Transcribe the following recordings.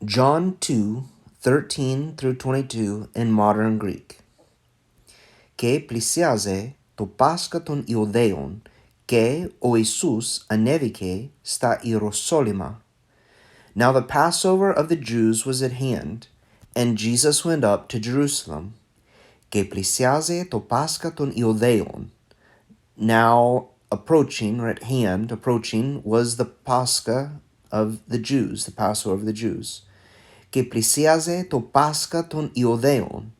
John 2:13 through 22 in modern Greek. Και πλησίαζε το Πάσχα των Ιουδαίων και ο Ιησούς ανέβηκε στα Ιεροσόλυμα. Now the Passover of the Jews was at hand, and Jesus went up to Jerusalem. Και πλησίαζε το Πάσχα των Ιουδαίων. Now approaching, or at hand, approaching, was the Pascha of the Jews, the Passover of the Jews. Και πλησίαζε το Πάσχα των Ιουδαίων.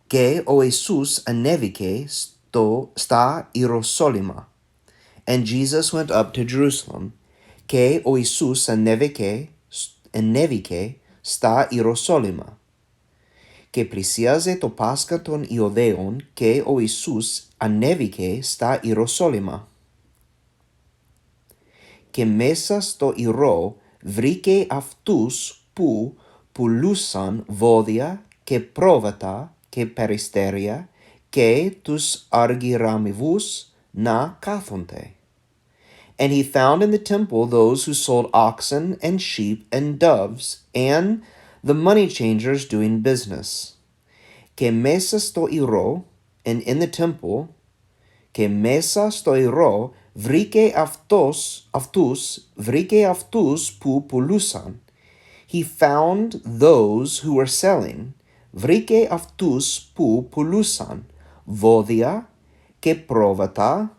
Και ο Ιησούς ανέβηκε στα Ιεροσόλυμα. And Jesus went up to Jerusalem. Και ο Ιησούς ανέβηκε στα Ιεροσόλυμα. Και πλησίαζε το Πάσχα των Ιουδαίων και ο Ιησούς ανέβηκε στα Ιεροσόλυμα. Και μέσα στο ιερό βρήκε αυτούς που πουλούσαν βόδια και πρόβατα και περιστέρια και τους αργυραμιβούς να κάθονται. And he found in the temple those who sold oxen and sheep and doves, and the money changers doing business. Και μέσα στο ιερό, and in the temple, και μέσα στο ιερό βρήκε αυτούς που πουλούσαν. He found those who were selling. Βρήκε αυτούς που πουλούσαν βόδια και πρόβατα,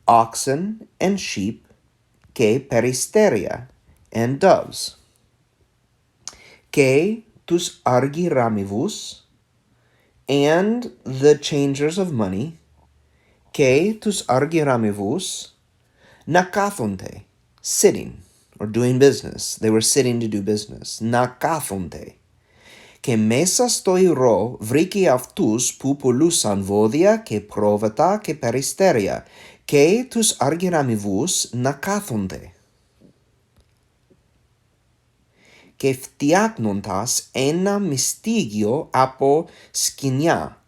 oxen and sheep, και περιστέρια, and doves. Και τους αργυραμιβούς, and the changers of money, και τους αργυραμιβούς, να κάθονται, sitting, or doing business. They were sitting to do business. Να κάθονται. Και μέσα στο ιερό βρήκε αυτούς που πουλούσαν βόδια και πρόβατα και περιστέρια, και τους αργυραμιβούς να κάθονται. Και φτιάχνοντας ένα μυστίγιο από σκοινιά,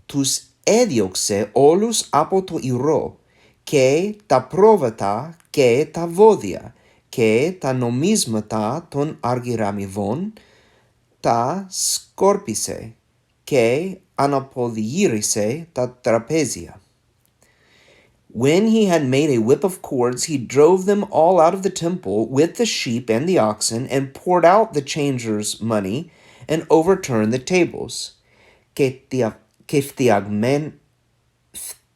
τους έδιωξε όλους από το ιερό, και τα πρόβατα και τα βόδια και τα νομίσματα των αργυραμιβών τα σκόρπισε και αναποδογύρισε τα τραπέζια. When he had made a whip of cords, he drove them all out of the temple with the sheep and the oxen, and poured out the changers' money, and overturned the tables. Και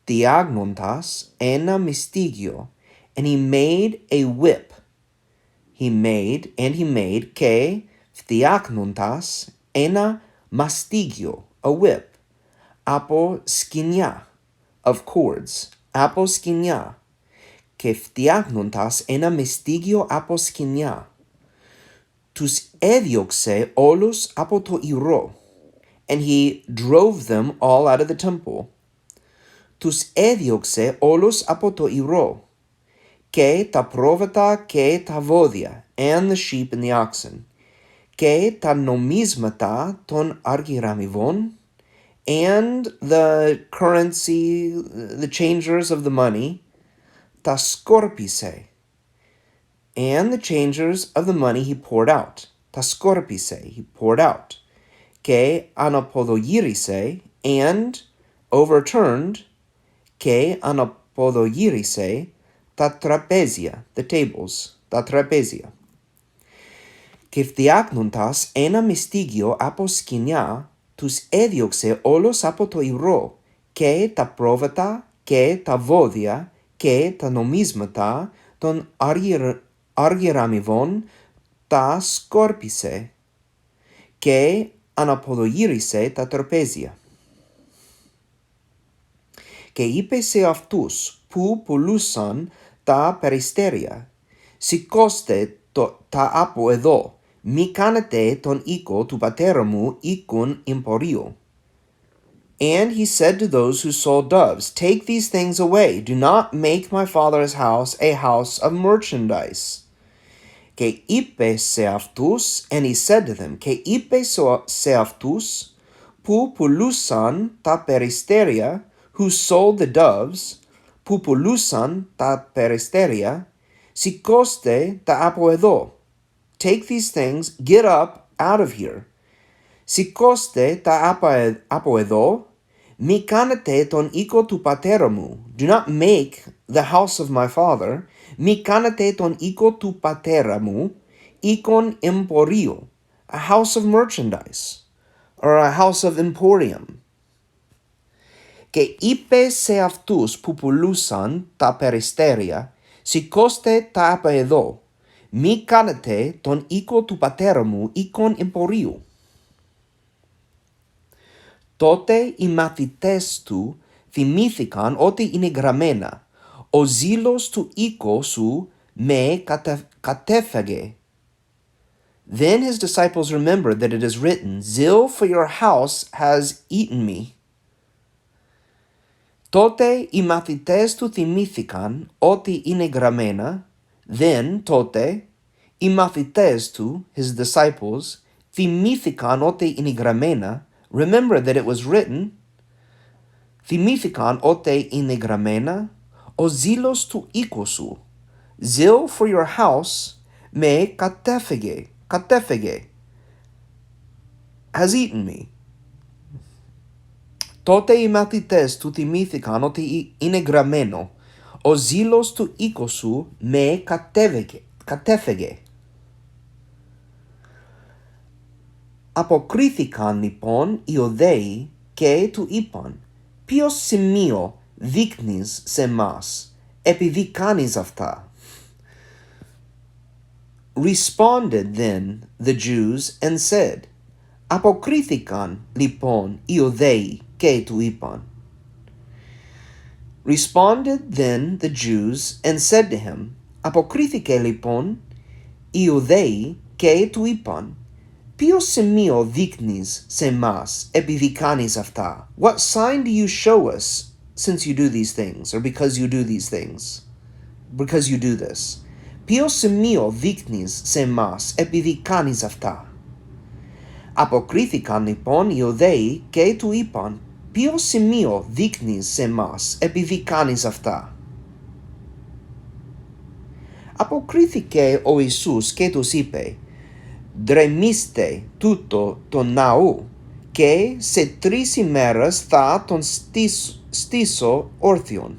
φτιάχνοντας ένα μυστίγιο, and he made a whip. He made, και φτιάχνοντας ένα μαστίγιο, a whip, από σκοινιά, of cords, από σκοινιά, και φτιάχνοντας ένα μυστίγιο από σκοινιά, τους έδιωξε όλους από το ιερό, and he drove them all out of the temple. Τους έδιωξε όλους από το ιερό, και τα πρόβατα και τα βόδια, and the sheep and the oxen, και τα νομίσματα των αργυραμιβών, and the currency, the changers of the money, τα σκόρπισε. And the changers of the money he poured out. Τα σκόρπισε, he poured out. Και αναποδογύρισε, and overturned, και αναποδογύρισε τα τραπέζια, the tables, τα τραπέζια. Και φτιάχνοντας ένα μυστίγιο από σκοινιά, τους έδιωξε όλους από το ιερό, και τα πρόβατα και τα βόδια και τα νομίσματα των αργυραμιβών τα σκόρπισε, και αναποδογύρισε τα τραπέζια. Και είπε σε αυτούς που πουλούσαν τα περιστέρια, σηκώστε τα από εδώ, μη κάνετε τον οίκο του πατέρα μου οίκον εμπορίου. And he said to those who sold doves, take these things away, do not make my father's house a house of merchandise. Και είπε σε αυτούς, and he said to them, και είπε σε αυτούς που πουλούσαν τα περιστέρια, who sold the doves, που πουλούσαν τα περιστέρια, σηκώστε τα από εδώ. take these things, get up out of here. Σηκώστε τα από εδώ, μη κάνετε τον οίκο του πατέρα μου. Do not make the house of my father, μη κάνετε τον οίκο του πατέρα μου, οίκον εμπορίου, a house of merchandise, or a house of emporium. Και είπε σε αυτούς που πουλούσαν τα περιστέρια, σηκώστε τα από εδώ, μη κάνετε τον οίκο του πατέρα μου οίκον εμπορίου. Τότε οι μαθητές του θυμήθηκαν ότι είναι γραμμένα, ο ζήλος του οίκου σου με κατέφαγε. Then his disciples remembered that it is written, Zeal for your house has eaten me. Τότε οι μαθητές του θυμήθηκαν ότι είναι γραμμένα, τότε οι μαθητές του, his disciples, θυμήθηκαν ότι είναι γραμμένα, remember that it was written, θυμήθηκαν ότι είναι γραμμένα, ο ζήλος του οίκου σου, zeal for your house, με κατέφεγε, has eaten me. Τότε οι μαθητές του θυμήθηκαν ότι είναι γραμμένο, ο ζήλος του οίκου σου με κατέφεγε. Αποκρίθηκαν λοιπόν οι οδαίοι και του είπαν, ποιο σημείο δείχνεις σε μας, επειδή κάνεις αυτά. Responded then the Jews and said, αποκρίθηκαν λοιπόν οι οδαίοι και του είπαν. Responded then the Jews and said to him, αποκρίθηκε λοιπόν οι οδαίοι και του είπαν, ποιο σημείο δείχνεις σε μας επειδή κάνεις αυτά? What sign do you show us since you do these things, or because you do these things? Because you do this. Ποιο σημείο δείχνεις σε μας επειδή κάνεις αυτά? Αποκρίθηκαν λοιπόν οι οδαίοι και του είπαν, ποιο σημείο δείχνεις σε μας επειδή κάνεις αυτά? Αποκρίθηκε ο Ιησούς και τους είπε, ντρεμίστε τούτο το ναό και σε 3 ημέρες θα τον στήσω όρθιον.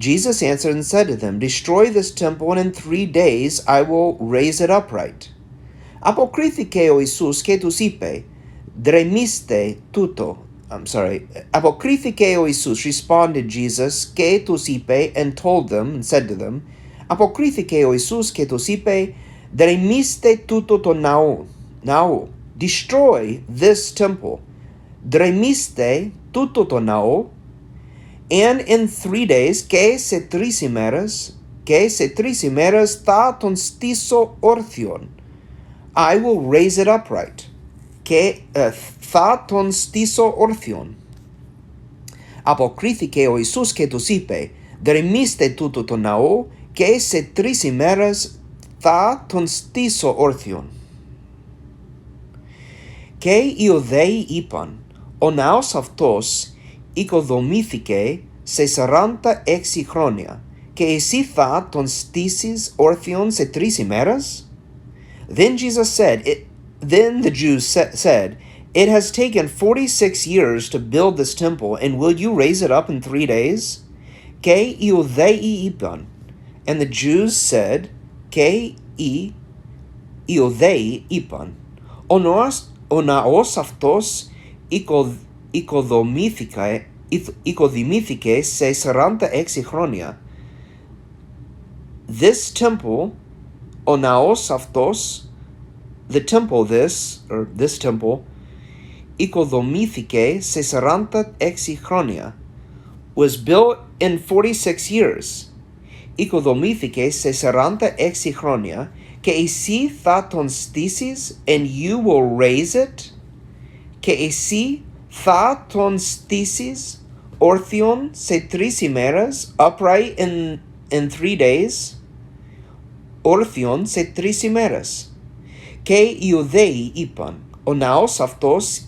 Jesus answered and said to them, destroy this temple and in 3 days I will raise it upright. Αποκρίθηκε ο Ιησούς και τους είπε, ντρεμίστε τούτο. Αποκρίθηκε ο Ιησούς, responded Jesus, και τους είπε, and told them, and said to them, αποκρίθηκε ο Ιησούς και τους είπε, ντρεμίστε τούτο το ναό. Destroy this temple. Ντρεμίστε τούτο το ναό, and in 3 days, και σε 3 ημέρες θα τον στήσω όρθιον. I will raise it upright. Και θα τον στήσω όρθιον. Αποκρίθηκε ο Ιησούς και τους είπε, ντρεμίστε τούτο το ναό και σε 3 ημέρες θα τον στήσω όρθιον. Και οι οδαίοι είπαν, ο ναός αυτός οικοδομήθηκε σε 46 χρόνια και εσύ θα τον στήσεις όρθιον σε 3 ημέρες? Then the Jews said, it has taken 46 years to build this temple, and will you raise it up in 3 days? Και οι οδαίοι είπαν, and the Jews said, και οι οδαίοι είπαν, ο ναός αυτός οικοδομήθηκε σε 46 χρόνια. This temple, ο ναός αυτός, the temple this temple, οικοδομήθηκε σε 46 χρόνια. Was built in 46 years. Οικοδομήθηκε σε 46 χρόνια και εσύ θα τον στήσεις, and you will raise it. Και εσύ θα τον στήσεις όρθιον σε 3 ημέρες, upright in 3 days, όρθιον σε 3 ημέρες. Και οι οδαίοι είπαν, ο ναός αυτός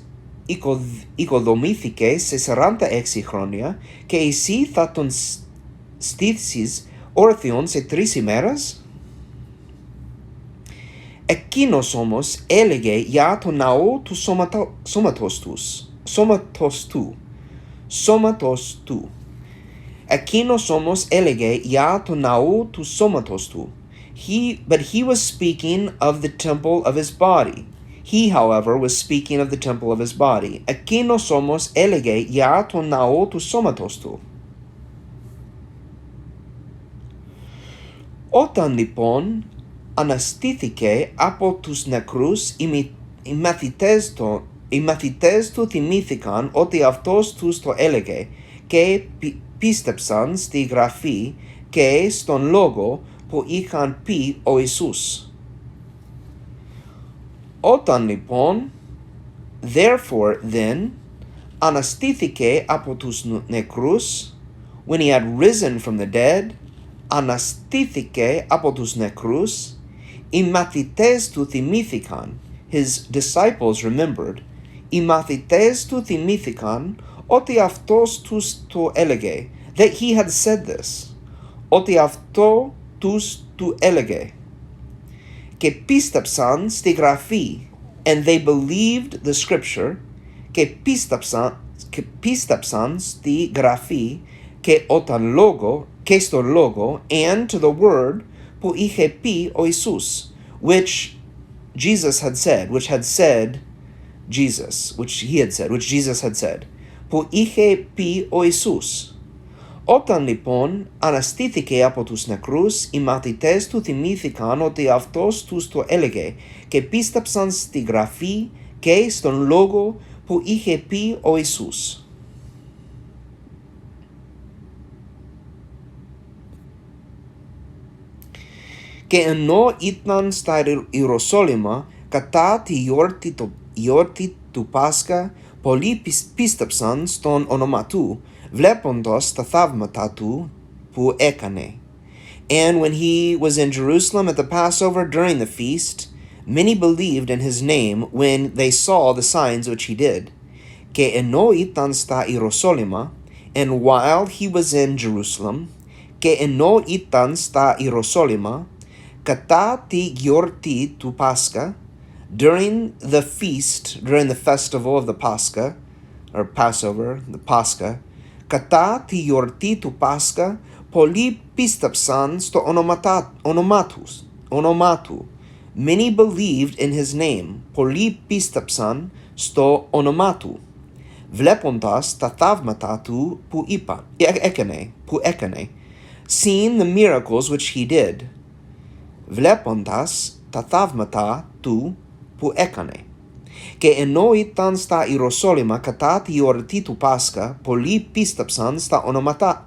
οικοδομήθηκε σε 46 χρόνια και εσύ θα τον στήσεις όρθιον σε 3 ημέρες? Εκείνος όμως έλεγε για το ναό του σώματος του. Εκείνος όμως έλεγε για το ναό του σώματος του. But he was speaking of the temple of his body. He, however, was speaking of the temple of his body. Εκείνος όμως έλεγε για το ναό του σώματος του. Όταν λοιπόν αναστήθηκε από τους νεκρούς, οι μαθητές του θυμήθηκαν ότι αυτός τους το έλεγε και πίστεψαν στη Γραφή και στον λόγο που είχαν πει ο Ιησούς. Όταν λοιπόν, therefore then, αναστήθηκε από τους νεκρούς, when he had risen from the dead, αναστήθηκε από τους νεκρούς, οι μαθητές του θυμήθηκαν, his disciples remembered, οι μαθητές του θυμήθηκαν ότι αυτός τους το έλεγε, that he had said this, ότι αυτό τους του έλεγε. Και πίστεψαν στη Γραφή, and they believed the scripture, και πίστεψαν στη Γραφή και στο λόγο, and to the word που είχε πει ο Ιησούς, which Jesus had said, which Jesus had said, που είχε πει ο Ιησούς. Όταν λοιπόν αναστήθηκε από τους νεκρούς, οι μαθητές του θυμήθηκαν ότι αυτός τους το έλεγε και πίστεψαν στη Γραφή και στον λόγο που είχε πει ο Ιησούς. Και ενώ ήταν στα Ιεροσόλυμα κατά τη γιορτή του Πάσχα, πολλοί πίστεψαν στον όνομα του, βλέποντας τα θαύματα του που έκανε. And when he was in Jerusalem at the Passover during the feast, many believed in his name when they saw the signs which he did. Και ενώ ήταν στα Ιεροσόλυμα, and while he was in Jerusalem, και ενώ ήταν στα Ιεροσόλυμα, κατά τη γιορτή του Πάσχα, during the festival of the Passover, κατά τη γιορτή του Πάσχα, πολλοί πίστεψαν στο όνομά του. Many believed in his name. Πολλοί πίστεψαν στο όνομά του, βλέποντας τα θαύματα του που έκανε. Seeing the miracles which he did. Βλέποντας τα θαύματα του που έκανε. Και ενώ ήταν στα Ιεροσόλυμα κατά τη γιορτή του Πάσχα, πολλοί πίστεψαν στα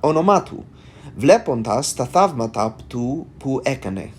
ονόματά του, βλέποντας τα θαύματα του που έκανε.